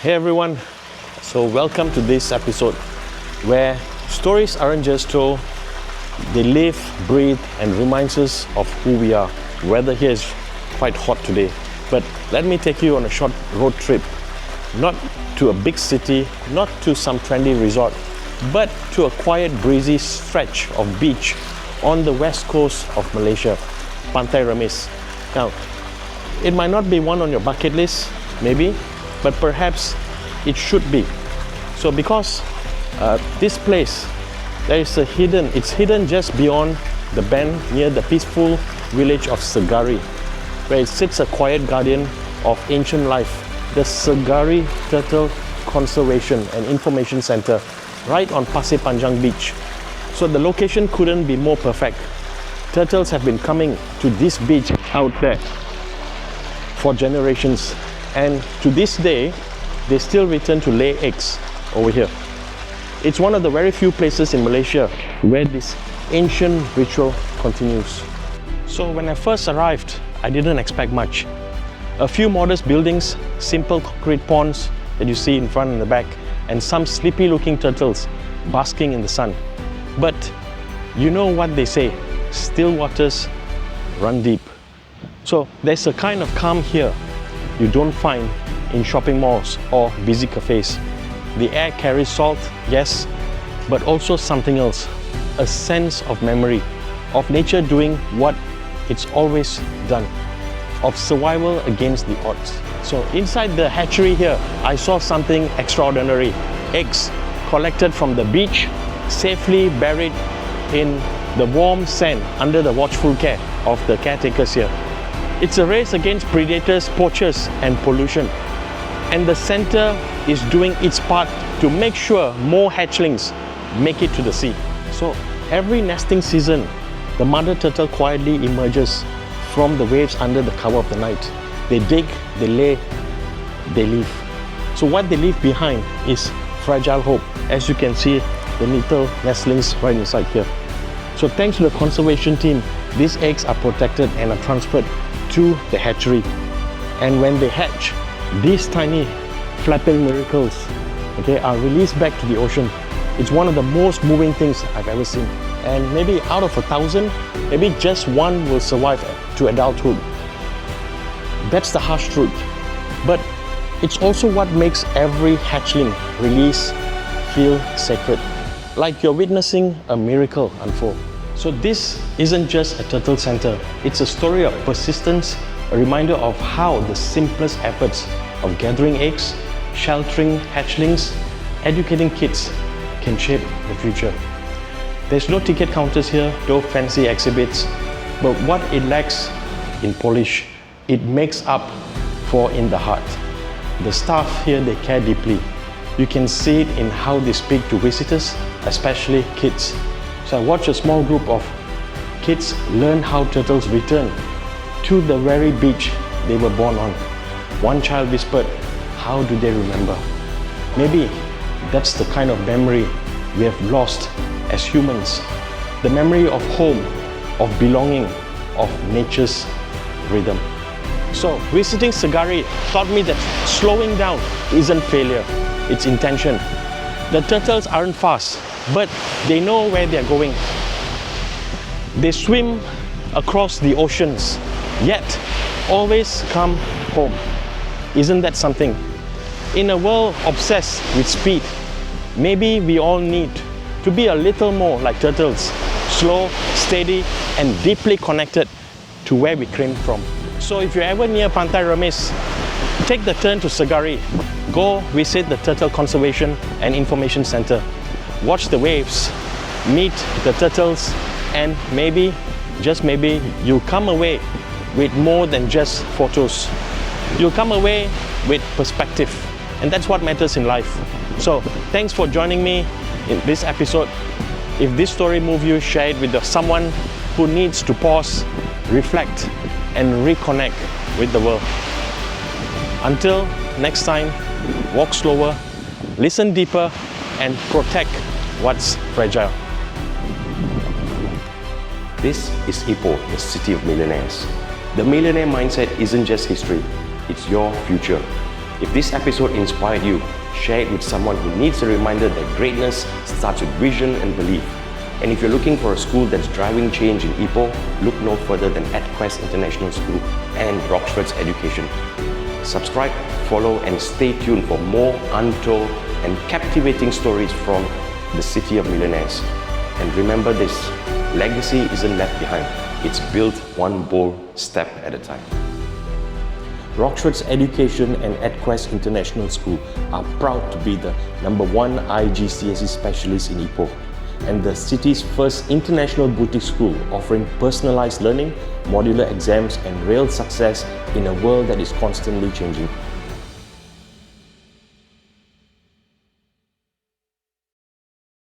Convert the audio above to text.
Hey everyone, so welcome to this episode where stories aren't just told, they live, breathe and reminds us of who we are. Weather here is quite hot today, but let me take you on a short road trip, not to a big city, not to some trendy resort, but to a quiet breezy stretch of beach on the west coast of Malaysia, Pantai Remis. Now, it might not be one on your bucket list, maybe, but perhaps it should be. So because this place, it's hidden just beyond the bend near the peaceful village of Segari, where it sits a quiet guardian of ancient life, the Segari Turtle Conservation and Information Center, right on Pasir Panjang beach. So the location couldn't be more perfect. Turtles have been coming to this beach out there for generations, and to this day they still return to lay eggs over here. It's one of the very few places in Malaysia where this ancient ritual continues. So when I first arrived, I didn't expect much. A few modest buildings, simple concrete ponds that you see in front and the back, and some sleepy looking turtles basking in the sun. But you know what they say, still waters run deep. So there's a kind of calm here you don't find in shopping malls or busy cafes. The air carries salt, yes, but also something else, a sense of memory, of nature doing what it's always done, of survival against the odds. So inside the hatchery here, I saw something extraordinary. Eggs collected from the beach, safely buried in the warm sand under the watchful care of the caretakers here. It's a race against predators, poachers and pollution. And the center is doing its part to make sure more hatchlings make it to the sea. So every nesting season, the mother turtle quietly emerges from the waves under the cover of the night. They dig, they lay, they leave. So what they leave behind is fragile hope. As you can see, the little nestlings right inside here. So thanks to the conservation team, these eggs are protected and are transferred to the hatchery. And when they hatch, these tiny flapping miracles, are released back to the ocean. It's one of the most moving things I've ever seen. And maybe out of 1,000, maybe just one will survive to adulthood. That's the harsh truth. But it's also what makes every hatchling release feel sacred, like you're witnessing a miracle unfold. So this isn't just a turtle center, it's a story of persistence, a reminder of how the simplest efforts of gathering eggs, sheltering hatchlings, educating kids can shape the future. There's no ticket counters here, no fancy exhibits, but what it lacks in polish, it makes up for in the heart. The staff here, they care deeply. You can see it in how they speak to visitors, especially kids. So I watched a small group of kids learn how turtles return to the very beach they were born on. One child whispered, "How do they remember?" Maybe that's the kind of memory we have lost as humans. The memory of home, of belonging, of nature's rhythm. So visiting Segari taught me that slowing down isn't failure, it's intention. The turtles aren't fast, but they know where they're going. They swim across the oceans, yet always come home. Isn't that something? In a world obsessed with speed, maybe we all need to be a little more like turtles, slow, steady, and deeply connected to where we came from. So if you're ever near Pantai Remis, take the turn to Segari. Go visit the Turtle Conservation and Information Center. Watch the waves, meet the turtles, and maybe, just maybe, you'll come away with more than just photos. You'll come away with perspective, and that's what matters in life. So thanks for joining me in this episode. If this story moved you, share it with someone who needs to pause, reflect, and reconnect with the world. Until next time, walk slower, listen deeper, and protect what's fragile. This is Ipoh, the city of millionaires. The millionaire mindset isn't just history, it's your future. If this episode inspired you, share it with someone who needs a reminder that greatness starts with vision and belief. And if you're looking for a school that's driving change in Ipoh, look no further than EdQuest International School and Rockford's education. Subscribe, follow, and stay tuned for more untold and captivating stories from the City of Millionaires. And remember this, legacy isn't left behind. It's built one bold step at a time. Rockford's Education and EdQuest International School are proud to be the #1 IGCSE specialist in Ipoh and the city's first international boutique school offering personalized learning, modular exams and real success in a world that is constantly changing.